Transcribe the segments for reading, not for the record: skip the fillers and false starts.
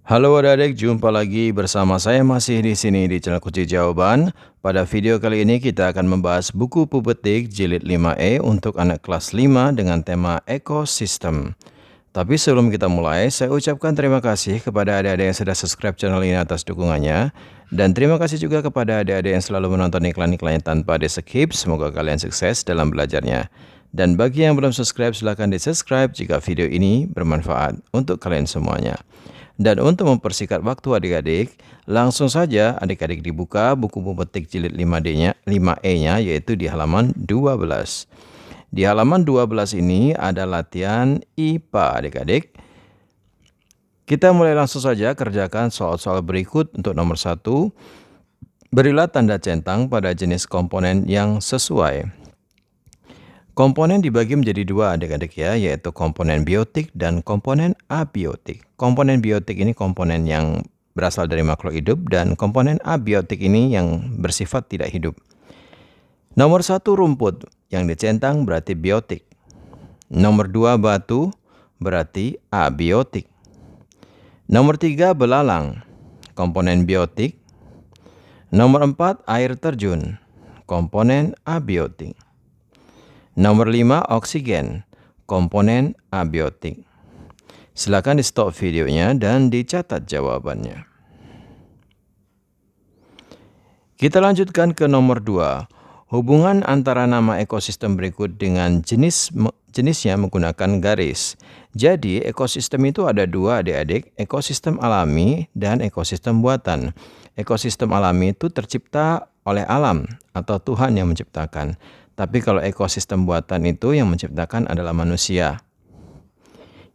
Halo adik-adik, jumpa lagi bersama saya masih di sini di channel Kunci Jawaban. Pada video kali ini kita akan membahas buku Pupetik Jilid 5E untuk anak kelas 5 dengan tema ekosistem. Tapi sebelum kita mulai, saya ucapkan terima kasih kepada adik-adik yang sudah subscribe channel ini atas dukungannya. Dan terima kasih juga kepada adik-adik yang selalu menonton iklan-iklannya tanpa di-skip. Semoga kalian sukses dalam belajarnya. Dan bagi yang belum subscribe, silahkan di-subscribe jika video ini bermanfaat untuk kalian semuanya. Dan untuk mempersingkat waktu adik-adik, langsung saja adik-adik dibuka buku Pupetik Jilid 5E-nya yaitu di halaman 12. Di halaman 12 ini ada latihan IPA adik-adik. Kita mulai langsung saja kerjakan soal-soal berikut. Untuk nomor 1, berilah tanda centang pada jenis komponen yang sesuai. Komponen dibagi menjadi dua adik-adik ya, yaitu komponen biotik dan komponen abiotik. Komponen biotik ini komponen yang berasal dari makhluk hidup dan komponen abiotik ini yang bersifat tidak hidup. Nomor 1 rumput, yang dicentang berarti biotik. Nomor 2 batu berarti abiotik. Nomor 3 belalang, komponen biotik. Nomor 4 air terjun, komponen abiotik. Nomor 5 oksigen, komponen abiotik. Silakan di stop videonya dan dicatat jawabannya. Kita lanjutkan ke nomor 2. Hubungan antara nama ekosistem berikut dengan jenisnya menggunakan garis. Jadi ekosistem itu ada dua adik-adik, ekosistem alami dan ekosistem buatan. Ekosistem alami itu tercipta oleh alam atau Tuhan yang menciptakan. Tapi kalau ekosistem buatan itu yang menciptakan adalah manusia.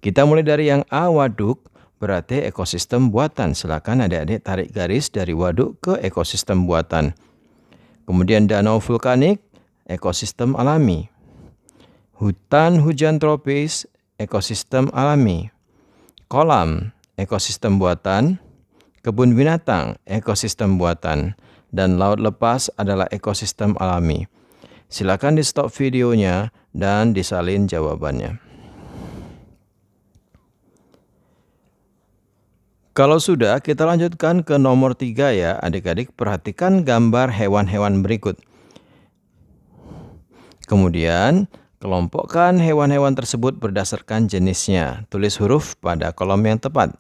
Kita mulai dari yang A, waduk, berarti ekosistem buatan. Silakan adik-adik tarik garis dari waduk ke ekosistem buatan. Kemudian danau vulkanik, ekosistem alami. Hutan hujan tropis, ekosistem alami. Kolam, ekosistem buatan. Kebun binatang, ekosistem buatan. Dan laut lepas adalah ekosistem alami. Silakan di stop videonya dan disalin jawabannya. Kalau sudah, kita lanjutkan ke nomor 3 ya. Adik-adik perhatikan gambar hewan-hewan berikut. Kemudian, kelompokkan hewan-hewan tersebut berdasarkan jenisnya. Tulis huruf pada kolom yang tepat.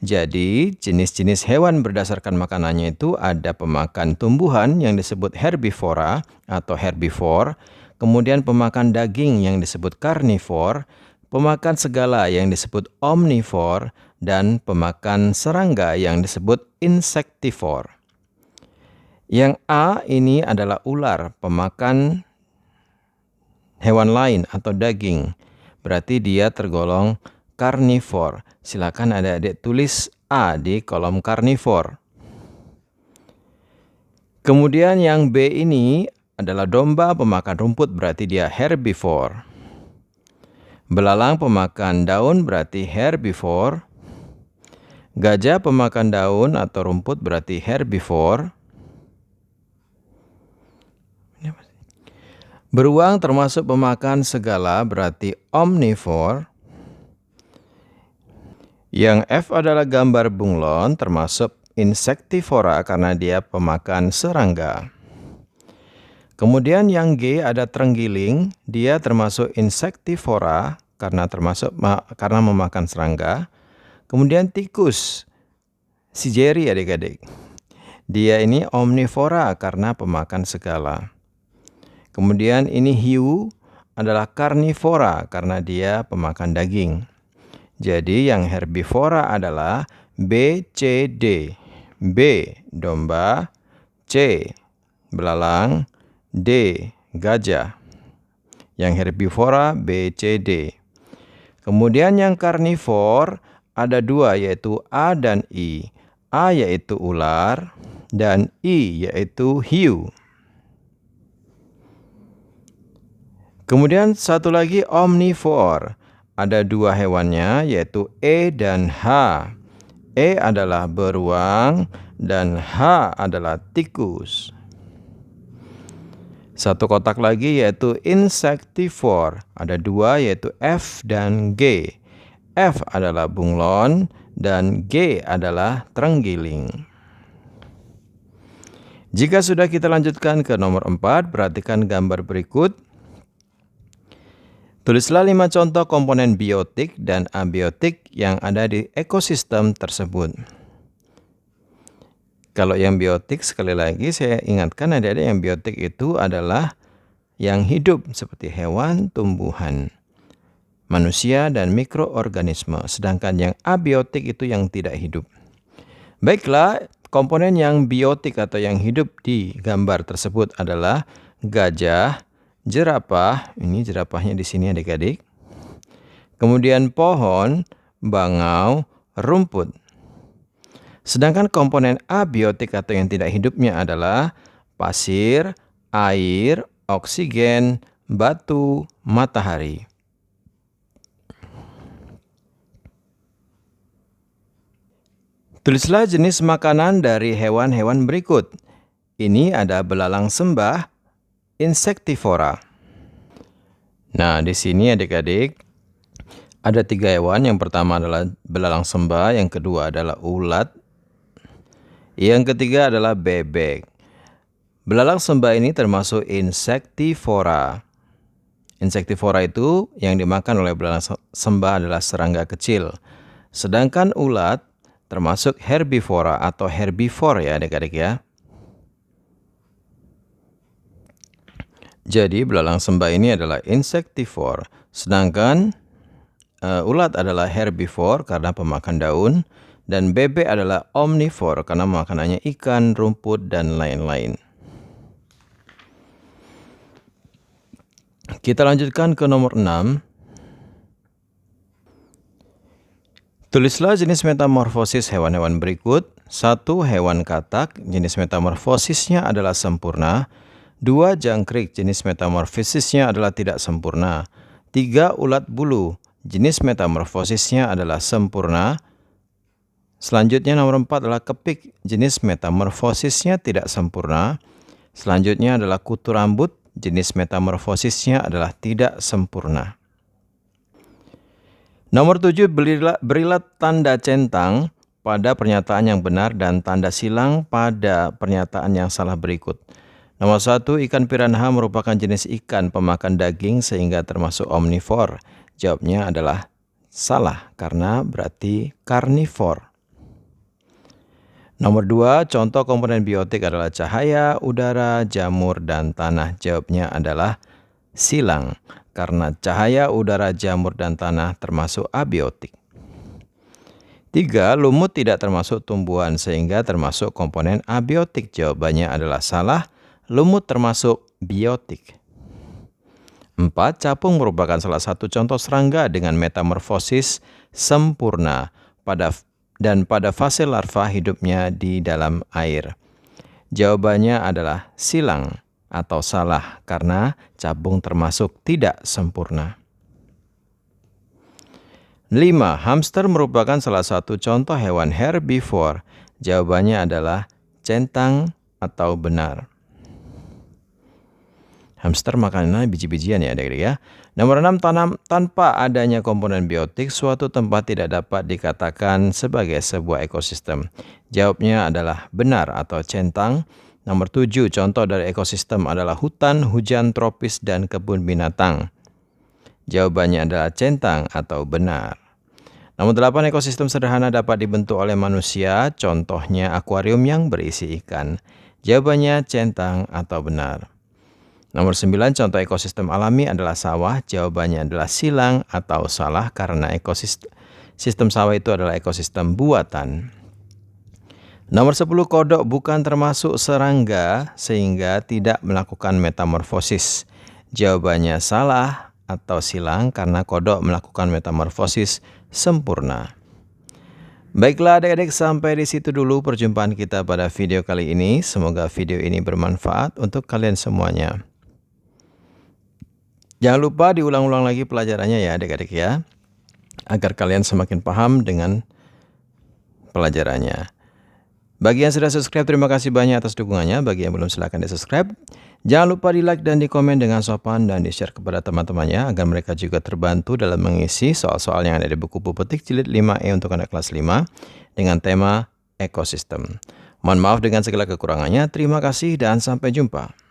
Jadi, jenis-jenis hewan berdasarkan makanannya itu ada pemakan tumbuhan yang disebut herbivora atau herbivore, kemudian pemakan daging yang disebut karnivor, pemakan segala yang disebut omnivor, dan pemakan serangga yang disebut insektivor. Yang A ini adalah ular, pemakan hewan lain atau daging. Berarti dia tergolong karnivor. Silakan adik-adik tulis A di kolom karnivor. Kemudian yang B ini adalah domba pemakan rumput, berarti dia herbivore. Belalang pemakan daun berarti herbivore. Gajah pemakan daun atau rumput berarti herbivore. Beruang termasuk pemakan segala berarti omnivore. Yang F adalah gambar bunglon termasuk insektivora karena dia pemakan serangga. Kemudian yang G ada terenggiling, dia termasuk insektivora karena memakan serangga. Kemudian tikus, sijeri adik-adik. Dia ini omnivora karena pemakan segala. Kemudian ini hiu adalah karnivora karena dia pemakan daging. Jadi yang herbivora adalah B, C, D. B, domba. C, belalang. D, gajah. Yang herbivora B, C, D. Kemudian yang karnivor ada dua, yaitu A dan I. A yaitu ular dan I yaitu hiu. Kemudian satu lagi omnivor. Ada dua hewannya yaitu E dan H. E adalah beruang dan H adalah tikus. Satu kotak lagi yaitu insektivore. Ada dua yaitu F dan G. F adalah bunglon dan G adalah terenggiling. Jika sudah kita lanjutkan ke nomor 4, perhatikan gambar berikut. Tulislah 5 contoh komponen biotik dan abiotik yang ada di ekosistem tersebut. Kalau yang biotik, sekali lagi saya ingatkan adik-adik, yang biotik itu adalah yang hidup seperti hewan, tumbuhan, manusia, dan mikroorganisme. Sedangkan yang abiotik itu yang tidak hidup. Baiklah, komponen yang biotik atau yang hidup di gambar tersebut adalah gajah, jerapah, ini jerapahnya di sini adik-adik. Kemudian pohon, bangau, rumput. Sedangkan komponen abiotik atau yang tidak hidupnya adalah pasir, air, oksigen, batu, matahari. Tulislah jenis makanan dari hewan-hewan berikut. Ini ada belalang sembah, insektivora. Nah, di sini adik-adik ada 3 hewan. Yang pertama adalah belalang sembah, yang kedua adalah ulat, yang ketiga adalah bebek. Belalang sembah ini termasuk insektivora. Insektivora itu yang dimakan oleh belalang sembah adalah serangga kecil. Sedangkan ulat termasuk herbivora atau herbivore ya adik-adik ya. Jadi belalang sembah ini adalah insektivore. Sedangkan ulat adalah herbivore karena pemakan daun. Dan bebek adalah omnivore karena makanannya ikan, rumput, dan lain-lain. Kita lanjutkan ke nomor 6. Tulislah jenis metamorfosis hewan-hewan berikut. 1. Hewan katak, jenis metamorfosisnya adalah sempurna. 2. Jangkrik, jenis metamorfosisnya adalah tidak sempurna. 3. Ulat bulu, jenis metamorfosisnya adalah sempurna. Selanjutnya nomor 4 adalah kepik, jenis metamorfosisnya tidak sempurna. Selanjutnya adalah kutu rambut, jenis metamorfosisnya adalah tidak sempurna. Nomor 7, berilah tanda centang pada pernyataan yang benar dan tanda silang pada pernyataan yang salah berikut. Nomor 1, ikan piranha merupakan jenis ikan pemakan daging sehingga termasuk omnivore. Jawabnya adalah salah karena berarti karnivor. Nomor 2, contoh komponen biotik adalah cahaya, udara, jamur, dan tanah. Jawabnya adalah silang, karena cahaya, udara, jamur, dan tanah termasuk abiotik. 3, lumut tidak termasuk tumbuhan sehingga termasuk komponen abiotik. Jawabannya adalah salah, lumut termasuk biotik. 4, capung merupakan salah satu contoh serangga dengan metamorfosis sempurna pada fase larva hidupnya di dalam air. Jawabannya adalah silang atau salah karena capung termasuk tidak sempurna. 5, hamster merupakan salah satu contoh hewan herbivore. Jawabannya adalah centang atau benar. Hamster makannya biji-bijian ya adik-adik ya. Nomor 6, tanpa adanya komponen biotik, suatu tempat tidak dapat dikatakan sebagai sebuah ekosistem. Jawabnya adalah benar atau centang. Nomor 7, contoh dari ekosistem adalah hutan, hujan tropis, dan kebun binatang. Jawabannya adalah centang atau benar. Nomor 8, ekosistem sederhana dapat dibentuk oleh manusia, contohnya akuarium yang berisi ikan. Jawabannya centang atau benar. Nomor 9, contoh ekosistem alami adalah sawah. Jawabannya adalah silang atau salah karena sistem sawah itu adalah ekosistem buatan. Nomor 10, kodok bukan termasuk serangga sehingga tidak melakukan metamorfosis. Jawabannya salah atau silang karena kodok melakukan metamorfosis sempurna. Baiklah adik-adik, sampai di situ dulu perjumpaan kita pada video kali ini. Semoga video ini bermanfaat untuk kalian semuanya. Jangan lupa diulang-ulang lagi pelajarannya ya adik-adik ya, agar kalian semakin paham dengan pelajarannya. Bagi yang sudah subscribe, terima kasih banyak atas dukungannya. Bagi yang belum, silahkan di-subscribe. Jangan lupa di-like dan di-komen dengan sopan dan di-share kepada teman-temannya agar mereka juga terbantu dalam mengisi soal-soal yang ada di buku Pupetik Jilid 5E untuk anak kelas 5 dengan tema ekosistem. Mohon maaf dengan segala kekurangannya. Terima kasih dan sampai jumpa.